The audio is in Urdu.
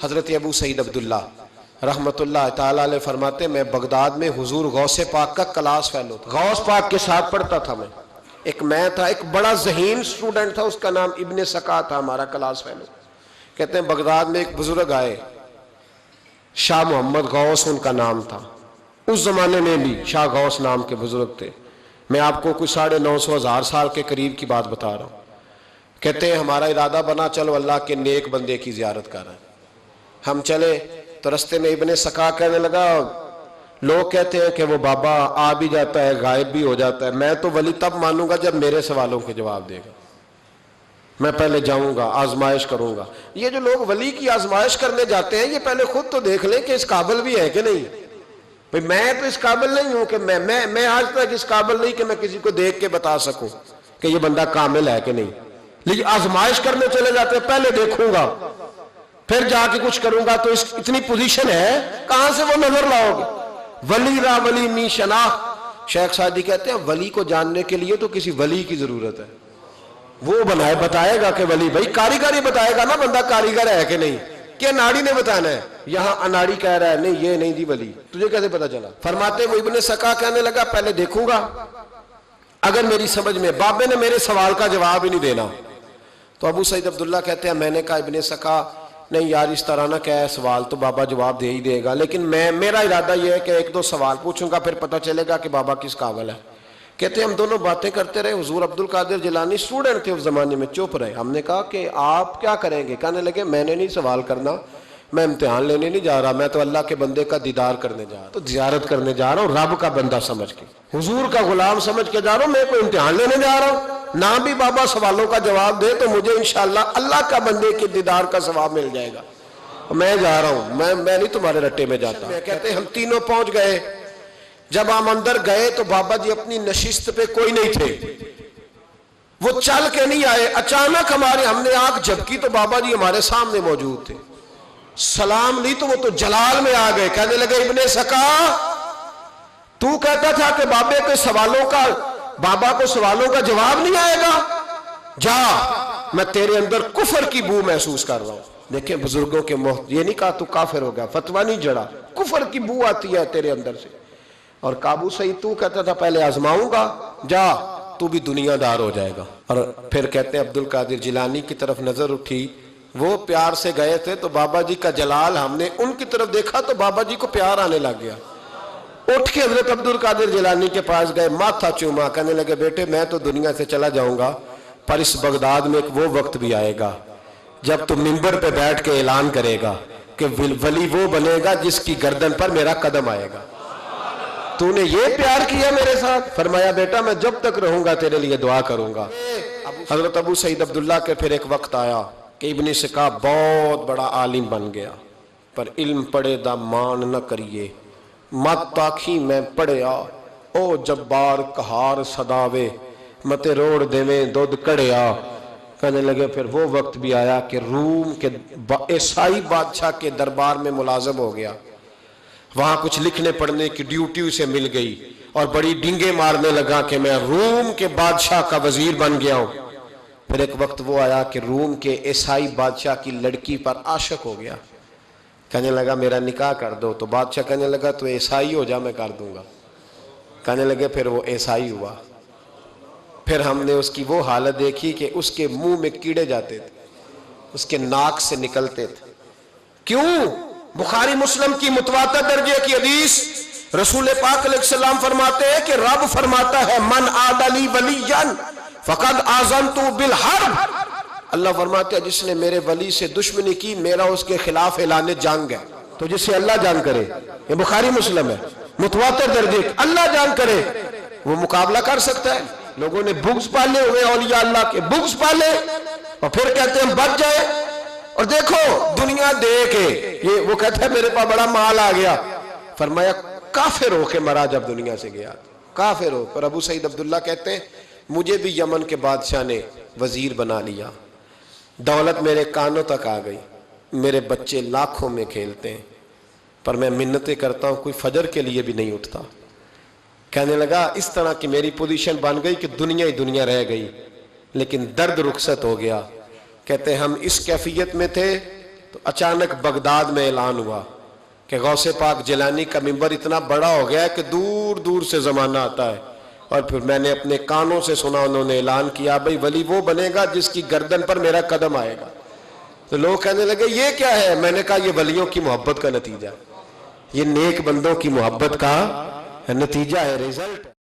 حضرت ابو سعید عبداللہ رحمت اللہ تعالیٰ علیہ فرماتے میں بغداد میں حضور غوث پاک کا کلاس فیلو تھا، غوث پاک کے ساتھ پڑھتا تھا میں تھا ایک بڑا ذہین سٹوڈنٹ تھا، اس کا نام ابن سکا تھا، ہمارا کلاس فیلو۔ کہتے ہیں بغداد میں ایک بزرگ آئے، شاہ محمد غوث ان کا نام تھا، اس زمانے میں بھی شاہ غوث نام کے بزرگ تھے۔ میں آپ کو کوئی 950,000 سال کے قریب کی بات بتا رہا ہوں۔ کہتے ہیں ہمارا ارادہ بنا چلو اللہ کے نیک بندے کی زیارت کر رہے ہیں۔ ہم چلے تو رستے میں ابن سکا کہنے لگا لوگ کہتے ہیں کہ وہ بابا آ بھی جاتا ہے غائب بھی ہو جاتا ہے، میں تو ولی تب مانوں گا جب میرے سوالوں کے جواب دے گا، میں پہلے جاؤں گا آزمائش کروں گا۔ یہ جو لوگ ولی کی آزمائش کرنے جاتے ہیں یہ پہلے خود تو دیکھ لیں کہ اس قابل بھی ہے کہ نہیں۔ بھئی میں تو اس قابل نہیں ہوں کہ میں آج تک اس قابل نہیں کہ میں کسی کو دیکھ کے بتا سکوں کہ یہ بندہ کامل ہے کہ نہیں، لیکن آزمائش کرنے چلے جاتے ہیں پہلے دیکھوں گا پھر جا کے کچھ کروں گا، تو اتنی پوزیشن ہے کہاں سے وہ نظر لاؤ گے؟ ولی را ولی می شناخت، شیخ سعدی کہتے ہیں ولی کو جاننے کے لیے تو کسی ولی کی ضرورت ہے، وہ بنائے بتائے گا کہ ولی، بھائی کاریگری بتائے گا نا بندہ کاریگر ہے کہ نہیں، کہ اناڑی نے بتانا ہے، یہاں اناڑی کہہ رہا ہے نہیں یہ نہیں دی ولی، تجھے کیسے پتا چلا؟ فرماتے وہ ابن سکا کہنے لگا پہلے دیکھوں گا اگر میری سمجھ میں، بابے نے میرے سوال کا جواب ہی نہیں دینا۔ تو ابو سعید عبداللہ کہتے ہیں میں نے کہا ابن سکا نہیں یار اس طرح نہ کہے، سوال تو بابا جواب دے ہی دے گا، لیکن میرا ارادہ یہ ہے کہ ایک دو سوال پوچھوں گا پھر پتہ چلے گا کہ بابا کس قابل ہے۔ کہتے ہیں ہم دونوں باتیں کرتے رہے، حضور عبد القادر جیلانی اسٹوڈنٹ تھے اس زمانے میں، چپ رہے۔ ہم نے کہا کہ آپ کیا کریں گے؟ کہنے لگے میں نے نہیں سوال کرنا، میں امتحان لینے نہیں جا رہا، میں تو اللہ کے بندے کا دیدار کرنے جا رہا ہوں، تو زیارت کرنے جا رہا ہوں رب کا بندہ سمجھ کے، حضور کا غلام سمجھ کے جا رہا ہوں، میں کوئی امتحان لینے جا رہا ہوں، نہ بھی بابا سوالوں کا جواب دے تو مجھے انشاءاللہ اللہ کا بندے کے دیدار کا ثواب مل جائے گا، میں جا رہا ہوں، میں نہیں تمہارے رٹے میں جاتا۔ کہتے ہیں ہم تینوں پہنچ گئے، جب ہم اندر گئے تو بابا جی اپنی نشست پہ کوئی نہیں تھے، وہ چل کے نہیں آئے، اچانک ہم نے آنکھ جھپکی تو بابا جی ہمارے سامنے موجود تھے، سلام لی تو وہ تو جلال میں آ گئے، کہنے لگے ابن سکا تو کہتا تھا کہ بابا کو سوالوں کا جواب نہیں آئے گا، جا میں تیرے اندر کفر کی بو محسوس کر رہا ہوں۔ دیکھیں بزرگوں کے یہ نہیں کہا تو کافر ہو گیا، فتویٰ نہیں جڑا، کفر کی بو آتی ہے تیرے اندر سے۔ اور کابو سعید تو کہتا تھا پہلے آزماؤں گا، جا تو بھی دنیا دار ہو جائے گا۔ اور پھر کہتے ہیں عبد القادر جیلانی کی طرف نظر اٹھی، وہ پیار سے گئے تھے تو بابا جی کا جلال ہم نے ان کی طرف دیکھا تو بابا جی کو پیار آنے لگ گیا، اٹھ کے حضرت عبد القادر جیلانی کے پاس گئے، ماتھا چوما، کہنے لگے بیٹے میں تو دنیا سے چلا جاؤں گا پر اس بغداد میں ایک وہ وقت بھی آئے گا جب تم منبر پہ بیٹھ کے اعلان کرے گا کہ ولی وہ بنے گا جس کی گردن پر میرا قدم آئے گا۔ تو نے یہ پیار کیا میرے ساتھ؟ فرمایا بیٹا میں جب تک رہوں گا تیرے لیے دعا کروں گا۔ حضرت ابو سعید عبداللہ کے پھر ایک وقت آیا کہ ابن سکا بہت بڑا عالم بن گیا، پر علم پڑھے دا مان نہ کریے، مت تاکھی میں پڑھیا، او جبار کہار صداوے، متے روڑ دیویں دودھ کڑیا۔ کہنے لگے پھر وہ وقت بھی آیا کہ روم کے عیسائی بادشاہ کے دربار میں ملازم ہو گیا، وہاں کچھ لکھنے پڑھنے کی ڈیوٹی اسے مل گئی اور بڑی ڈنگے مارنے لگا کہ میں روم کے بادشاہ کا وزیر بن گیا ہوں۔ پھر ایک وقت وہ آیا کہ روم کے عیسائی بادشاہ کی لڑکی پر عاشق ہو گیا، کہنے لگا میرا نکاح کر دو، تو بادشاہ کہنے لگا تو عیسائی ہو جا میں کر دوں گا۔ کہنے لگے پھر وہ عیسائی ہوا، پھر ہم نے اس کی وہ حالت دیکھی کہ اس کے منہ میں کیڑے جاتے تھے، اس کے ناک سے نکلتے تھے۔ کیوں؟ بخاری مسلم کی متواتر درجے کی حدیث، رسول پاک علیہ السلام فرماتے ہیں کہ رب فرماتا ہے من عاد لی ولیا فقد آذنت بالحرب، اللہ فرماتے ہیں جس نے میرے ولی سے دشمنی کی میرا اس کے خلاف اعلان جنگ ہے۔ تو جس سے اللہ جنگ کرے، یہ بخاری مسلم ہے متواتر درجے، اللہ جنگ کرے وہ مقابلہ کر سکتا ہے۔ لوگوں نے بغض پالے ہوئے اولیاء اللہ کے، بغض پالے اور پھر کہتے ہیں بچ جائے، اور دیکھو دنیا دے کے یہ وہ کہتا ہے میرے پاس بڑا مال آ گیا، فرمایا کافر ہو کے مرا جب دنیا سے گیا، کافر ہو۔ پر ابو سعید عبداللہ کہتے ہیں مجھے بھی یمن کے بادشاہ نے وزیر بنا لیا، دولت میرے کانوں تک آ گئی، میرے بچے لاکھوں میں کھیلتے ہیں، پر میں منتیں کرتا ہوں کوئی فجر کے لیے بھی نہیں اٹھتا۔ کہنے لگا اس طرح کی میری پوزیشن بن گئی کہ دنیا ہی دنیا رہ گئی، لیکن درد رخصت ہو گیا۔ کہتے ہیں ہم اس کیفیت میں تھے تو اچانک بغداد میں اعلان ہوا کہ غوث پاک جیلانی کا منبر اتنا بڑا ہو گیا ہے کہ دور دور سے زمانہ آتا ہے. اور پھر میں نے اپنے کانوں سے سنا, انہوں نے اعلان کیا بھئی ولی وہ بنے گا جس کی گردن پر میرا قدم آئے گا. تو لوگ کہنے لگے یہ کیا ہے؟ میں نے کہا یہ ولیوں کی محبت کا نتیجہ, یہ نیک بندوں کی محبت کا نتیجہ ہے, رزلٹ.